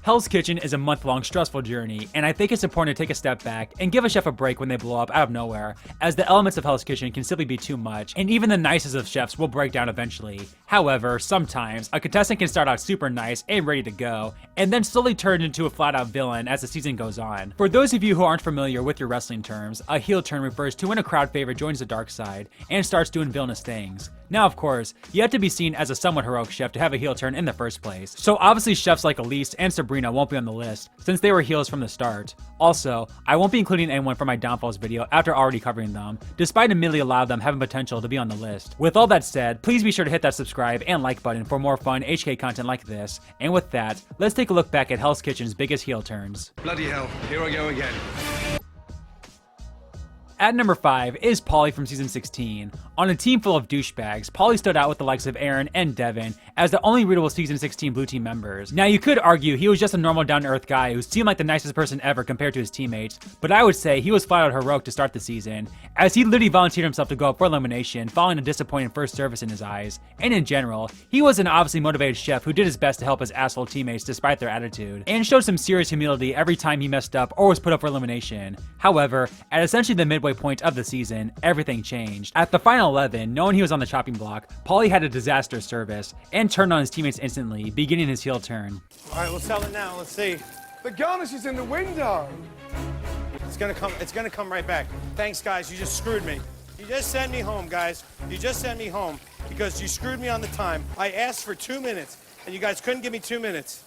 Hell's Kitchen is a month-long stressful journey, and I think it's important to take a step back and give a chef a break when they blow up out of nowhere, as the elements of Hell's Kitchen can simply be too much, and even the nicest of chefs will break down eventually. However, sometimes, a contestant can start out super nice and ready to go, and then slowly turn into a flat-out villain as the season goes on. For those of you who aren't familiar with your wrestling terms, a heel turn refers to when a crowd favorite joins the dark side and starts doing villainous things. Now, of course, you have to be seen as a somewhat heroic chef to have a heel turn in the first place, so obviously chefs like Elise and Sabrina won't be on the list, since they were heels from the start. Also, I won't be including anyone from my downfalls video after already covering them, despite admittedly a lot of them having potential to be on the list. With all that said, please be sure to hit that subscribe and like button for more fun HK content like this, and with that, let's take a look back at Hell's Kitchen's biggest heel turns. Bloody hell, here I go again. At number 5 is Paulie from season 16. On a team full of douchebags, Paulie stood out with the likes of Aaron and Devin as the only readable season 16 blue team members. Now you could argue he was just a normal down-to-earth guy who seemed like the nicest person ever compared to his teammates, but I would say he was flat out heroic to start the season, as he literally volunteered himself to go up for elimination following a disappointing first service in his eyes. And in general, he was an obviously motivated chef who did his best to help his asshole teammates despite their attitude, and showed some serious humility every time he messed up or was put up for elimination. However, at essentially the midway point of the season, everything changed. At the final 11, knowing he was on the chopping block, Paulie had a disastrous service and turned on his teammates instantly, beginning his heel turn. All right, we'll sell it now. Let's see. The garnish is in the window. It's gonna come right back. Thanks, guys. You just screwed me. You just sent me home, guys. You just sent me home because you screwed me on the time. I asked for 2 minutes, and you guys couldn't give me 2 minutes.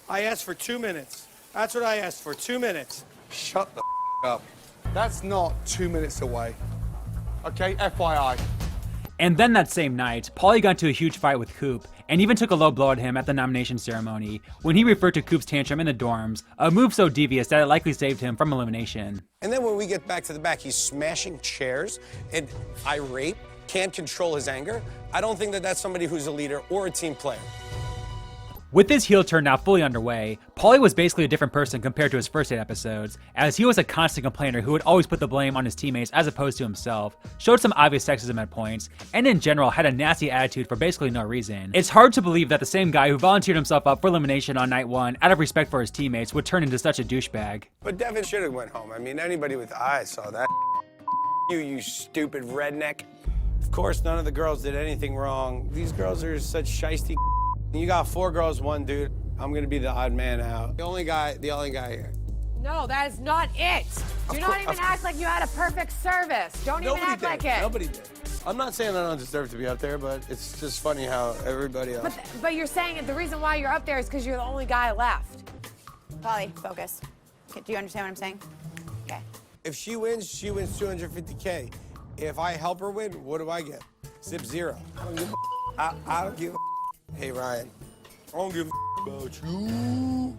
I asked for 2 minutes. That's what I asked for, 2 minutes. Shut the up. That's not 2 minutes away. Okay, FYI. And then that same night, Paulie got into a huge fight with Coop, and even took a low blow at him at the nomination ceremony, when he referred to Coop's tantrum in the dorms, a move so devious that it likely saved him from elimination. And then when we get back to the back, he's smashing chairs and irate, can't control his anger. I don't think that that's somebody who's a leader or a team player. With his heel turn now fully underway, Paulie was basically a different person compared to his first 8 episodes, as he was a constant complainer who would always put the blame on his teammates as opposed to himself, showed some obvious sexism at points, and in general had a nasty attitude for basically no reason. It's hard to believe that the same guy who volunteered himself up for elimination on night 1 out of respect for his teammates would turn into such a douchebag. But Devin should have went home. I mean, anybody with eyes saw that. You stupid redneck. Of course, none of the girls did anything wrong. These girls are such shiesty. You got 4 girls, 1 dude. I'm gonna be the odd man out. The only guy here. No, that is not it. Do not even act like you had a perfect service. Don't even act like it. Nobody did. I'm not saying I don't deserve to be up there, but it's just funny how everybody else. But you're saying the reason why you're up there is because you're the only guy left. Paulie, focus. Okay, do you understand what I'm saying? Okay. If she wins 250K. If I help her win, what do I get? Zip 0. I don't give a I don't give a Hey, Ryan. I don't give a about you.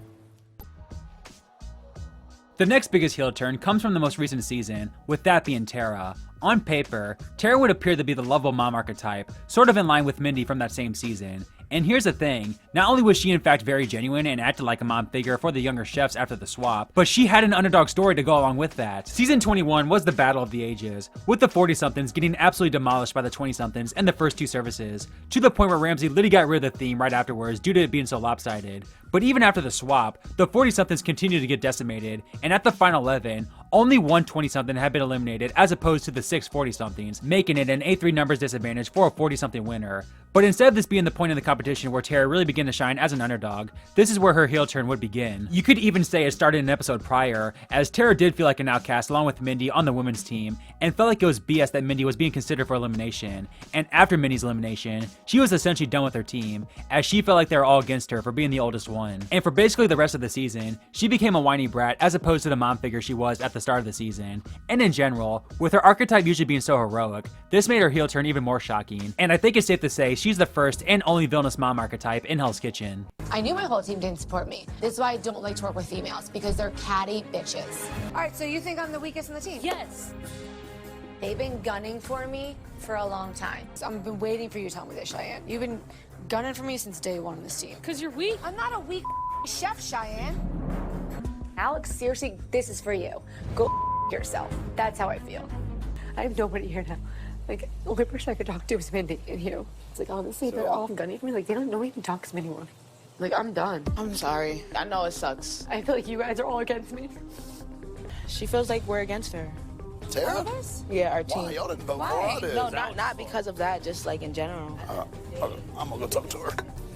The next biggest heel turn comes from the most recent season, with that being Tara. On paper, Tara would appear to be the lovable mom archetype, sort of in line with Mindy from that same season. And here's the thing, not only was she in fact very genuine and acted like a mom figure for the younger chefs after the swap, but she had an underdog story to go along with that. Season 21 was the battle of the ages, with the 40-somethings getting absolutely demolished by the 20-somethings in the first 2 services, to the point where Ramsey literally got rid of the theme right afterwards due to it being so lopsided. But even after the swap, the 40-somethings continued to get decimated, and at the final 11, only one 20-something had been eliminated as opposed to the 6 40-somethings, making it an A3 numbers disadvantage for a 40-something winner. But instead of this being the point in the competition where Tara really began to shine as an underdog, this is where her heel turn would begin. You could even say it started an episode prior, as Tara did feel like an outcast along with Mindy on the women's team, and felt like it was BS that Mindy was being considered for elimination. And after Mindy's elimination, she was essentially done with her team, as she felt like they were all against her for being the oldest one. And for basically the rest of the season, she became a whiny brat as opposed to the mom figure she was at the start of the season. And in general, with her archetype usually being so heroic, this made her heel turn even more shocking. And I think it's safe to say she's the first and only villainous mom archetype in Hell's Kitchen. I knew my whole team didn't support me. This is why I don't like to work with females, because they're catty bitches. All right, so you think I'm the weakest in the team? Yes. They've been gunning for me for a long time. So I've been waiting for you to tell me this, Cheyenne. You've been gunning for me since day 1 on this team. Because you're weak. I'm not a weak chef, Cheyenne. Alex, seriously, this is for you. Go yourself. That's how I feel. I have nobody here now. Like, the only person I could talk to was Mindy and you. It's like, honestly, they're all gunning for me. Like, they don't even talk to me anymore. Like, I'm done. I'm sorry. I know it sucks. I feel like you guys are all against me. She feels like we're against her. Tara? Yeah, our team. Why? Y'all didn't vote Why? for her. No, not because of that, just like in general. Okay, I'm gonna go talk to her.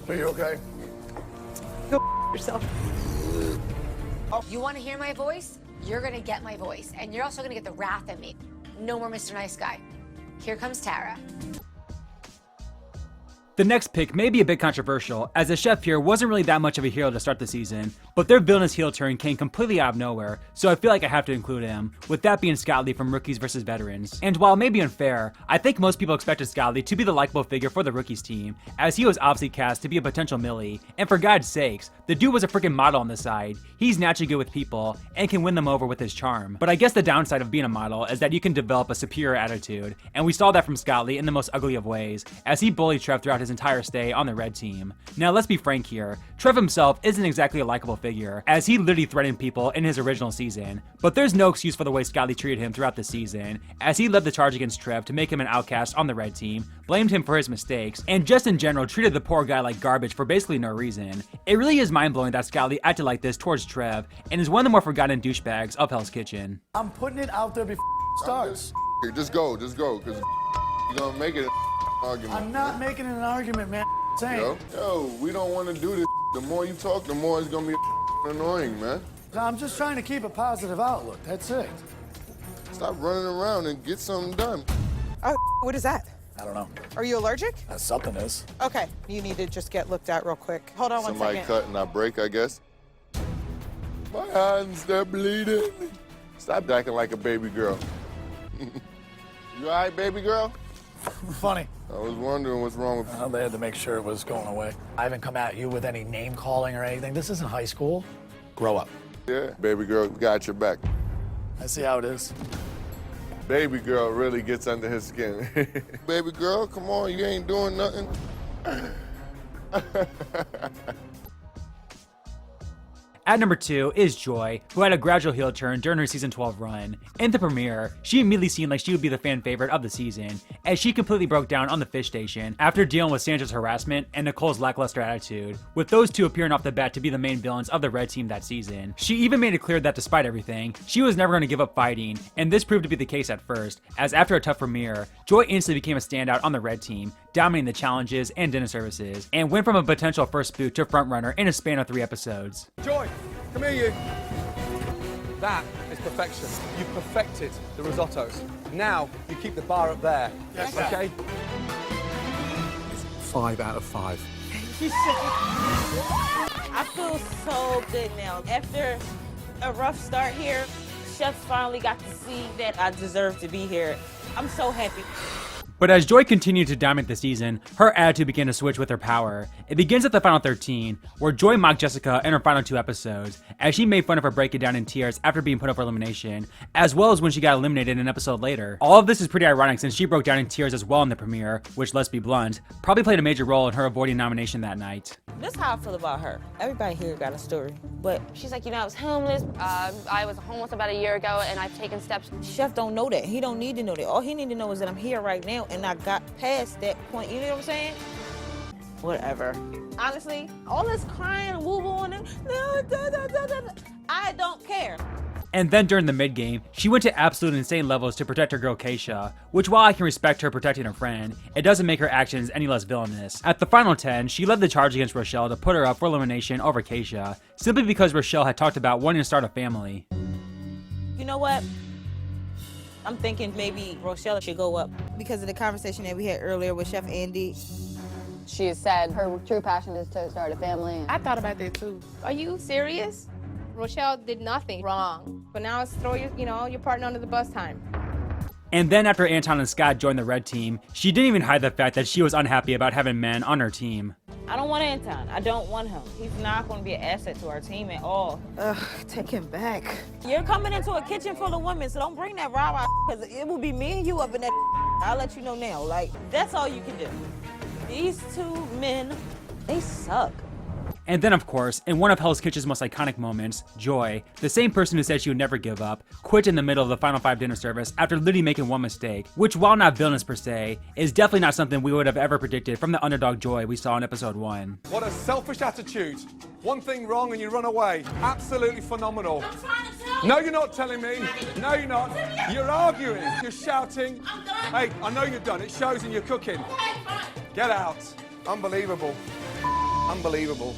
Are you okay? Go yourself. You want to hear my voice? You're going to get my voice. And you're also going to get the wrath of me. No more Mr. Nice Guy. Here comes Tara. The next pick may be a bit controversial, as the chef here wasn't really that much of a hero to start the season, but their villainous heel turn came completely out of nowhere, so I feel like I have to include him, with that being Scott Lee from Rookies vs. Veterans. And while it may be unfair, I think most people expected Scott Lee to be the likable figure for the Rookies team, as he was obviously cast to be a potential Millie, and for God's sakes, the dude was a freaking model on the side. He's naturally good with people, and can win them over with his charm. But I guess the downside of being a model is that you can develop a superior attitude, and we saw that from Scott Lee in the most ugly of ways, as he bullied Trev throughout his entire stay on the red team. Now let's be frank here, Trev himself isn't exactly a likable figure, as he literally threatened people in his original season, but there's no excuse for the way Scott Lee treated him throughout the season, as he led the charge against Trev to make him an outcast on the red team, blamed him for his mistakes, and just in general treated the poor guy like garbage for basically no reason. It really is mind-blowing that Scott Lee acted like this towards Trev, and is one of the more forgotten douchebags of Hell's Kitchen. I'm putting it out there before it starts. Just go, because you're gonna make it an argument. I'm not making it an argument, man. Yo, we don't want to do this. The more you talk, the more it's gonna be annoying, man. I'm just trying to keep a positive outlook, that's it. Stop running around and get something done. Oh, what is that? I don't know. Are you allergic? Something is. Okay, you need to just get looked at real quick. Hold on one Somebody second. cut and I break, I guess. My hands, they're bleeding. Stop acting like a baby girl. You all right, baby girl? Funny. I was wondering what's wrong with you. Well, they had to make sure it was going away. I haven't come at you with any name calling or anything. This isn't high school. Grow up. Yeah, baby girl got your back. I see how it is. Baby girl really gets under his skin. Baby girl, come on, you ain't doing nothing. At number 2 is Joy, who had a gradual heel turn during her season 12 run. In the premiere, she immediately seemed like she would be the fan favorite of the season, as she completely broke down on the fish station after dealing with Sandra's harassment and Nicole's lackluster attitude, with those two appearing off the bat to be the main villains of the red team that season. She even made it clear that despite everything, she was never going to give up fighting, and this proved to be the case at first, as after a tough premiere, Joy instantly became a standout on the red team, dominating the challenges and dinner services, and went from a potential first boot to frontrunner in a span of 3 episodes. Joy, come here, you. That is perfection. You perfected the risottos. Now you keep the bar up there. Yes, okay? 5 out of 5. I feel so good now. After a rough start here, Chef finally got to see that I deserve to be here. I'm so happy. But as Joy continued to dominate the season, her attitude began to switch with her power. It begins at the final 13, where Joy mocked Jessica in her final 2 episodes, as she made fun of her breaking down in tears after being put up for elimination, as well as when she got eliminated an episode later. All of this is pretty ironic since she broke down in tears as well in the premiere, which, let's be blunt, probably played a major role in her avoiding nomination that night. This is how I feel about her. Everybody here got a story, but she's like, you know, I was homeless. I was homeless about a year ago, and I've taken steps. Chef don't know that. He don't need to know that. All he need to know is that I'm here right now, and I got past that point. You know what I'm saying? Whatever. Honestly, all this crying and woo-woo and I don't care. And then during the mid-game, she went to absolute insane levels to protect her girl Keisha, which while I can respect her protecting her friend, it doesn't make her actions any less villainous. At the final 10, she led the charge against Rochelle to put her up for elimination over Keisha, simply because Rochelle had talked about wanting to start a family. You know what? I'm thinking maybe Rochelle should go up. Because of the conversation that we had earlier with Chef Andy. She has said her true passion is to start a family. I thought about that too. Are you serious? Rochelle did nothing wrong, but now it's throw your partner under the bus time. And then after Anton and Scott joined the red team, she didn't even hide the fact that she was unhappy about having men on her team. I don't want Anton. I don't want him. He's not going to be an asset to our team at all. Take him back. You're coming into a kitchen full of women, so don't bring that rah-rah, because it will be me and you up in that. I'll let you know now. Like, that's all you can do. These 2 men, they suck. And then of course, in one of Hell's Kitchen's most iconic moments, Joy, the same person who said she would never give up, quit in the middle of the final 5 dinner service after literally making one mistake, which while not villainous per se, is definitely not something we would have ever predicted from the underdog Joy we saw in episode 1. What a selfish attitude. One thing wrong and you run away. Absolutely phenomenal. I'm trying to tell you. No, you're not telling me. No, you're not. You're arguing. You're shouting. I'm done. Hey, I know you're done. It shows in your cooking. Okay, fine. Get out. Unbelievable. Unbelievable.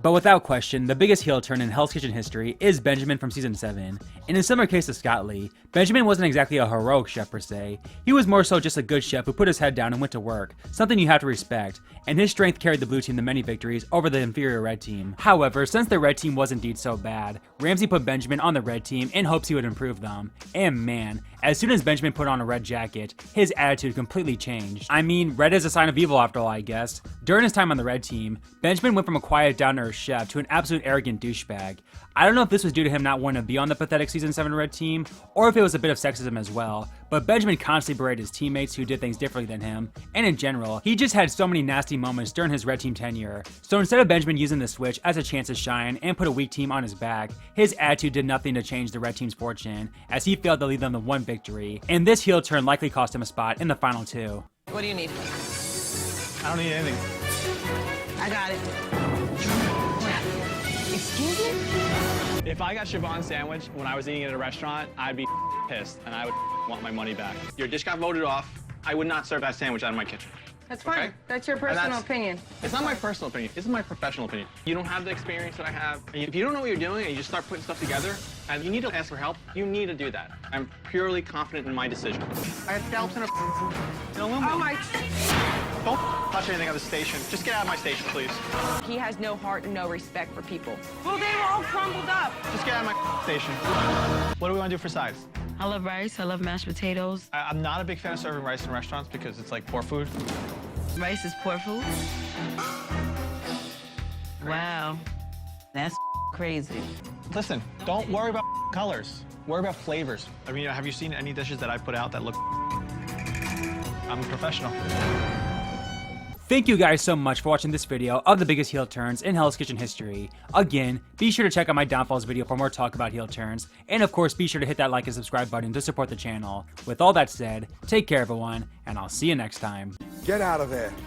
But without question, the biggest heel turn in Hell's Kitchen history is Benjamin from season 7. And in similar case to Scott Lee, Benjamin wasn't exactly a heroic chef per se. He was more so just a good chef who put his head down and went to work, something you have to respect, and his strength carried the blue team to many victories over the inferior red team. However, since the red team was indeed so bad, Ramsay put Benjamin on the red team in hopes he would improve them. And man, as soon as Benjamin put on a red jacket, his attitude completely changed. I mean, red is a sign of evil after all, I guess. During his time on the red team, Benjamin went from a quiet, down-to-earth chef to an absolute arrogant douchebag. I don't know if this was due to him not wanting to be on the pathetic season 7 red team, or if it was a bit of sexism as well, but Benjamin constantly berated his teammates who did things differently than him, and in general, he just had so many nasty moments during his red team tenure. So instead of Benjamin using the switch as a chance to shine and put a weak team on his back, his attitude did nothing to change the red team's fortune, as he failed to lead them to one victory, and this heel turn likely cost him a spot in the final 2. What do you need? I don't need anything. I got it. Excuse me? If I got Siobhan's sandwich when I was eating it at a restaurant, I'd be pissed and I would want my money back. Your dish got voted off. I would not serve that sandwich out of my kitchen. That's fine. Okay? That's your And personal opinion. It's not my personal opinion. This is my professional opinion. You don't have the experience that I have. If you don't know what you're doing and you just start putting stuff together and you need to ask for help, you need to do that. I'm purely confident in my decision. I have scalps in aluminum. Oh my. Don't touch anything on the station. Just get out of my station, please. He has no heart and no respect for people. Well, they were all crumbled up. Just get out of my station. What do we want to do for sides? I love rice. I love mashed potatoes. I'm not a big fan of serving rice in restaurants because it's like poor food. Rice is poor food? Wow. That's crazy. Listen, don't worry about colors. Worry about flavors. I mean, have you seen any dishes that I put out that look... I'm a professional. Thank you guys so much for watching this video of the biggest heel turns in Hell's Kitchen history. Again, be sure to check out my downfalls video for more talk about heel turns, and of course be sure to hit that like and subscribe button to support the channel. With all that said, take care everyone, and I'll see you next time. Get out of there.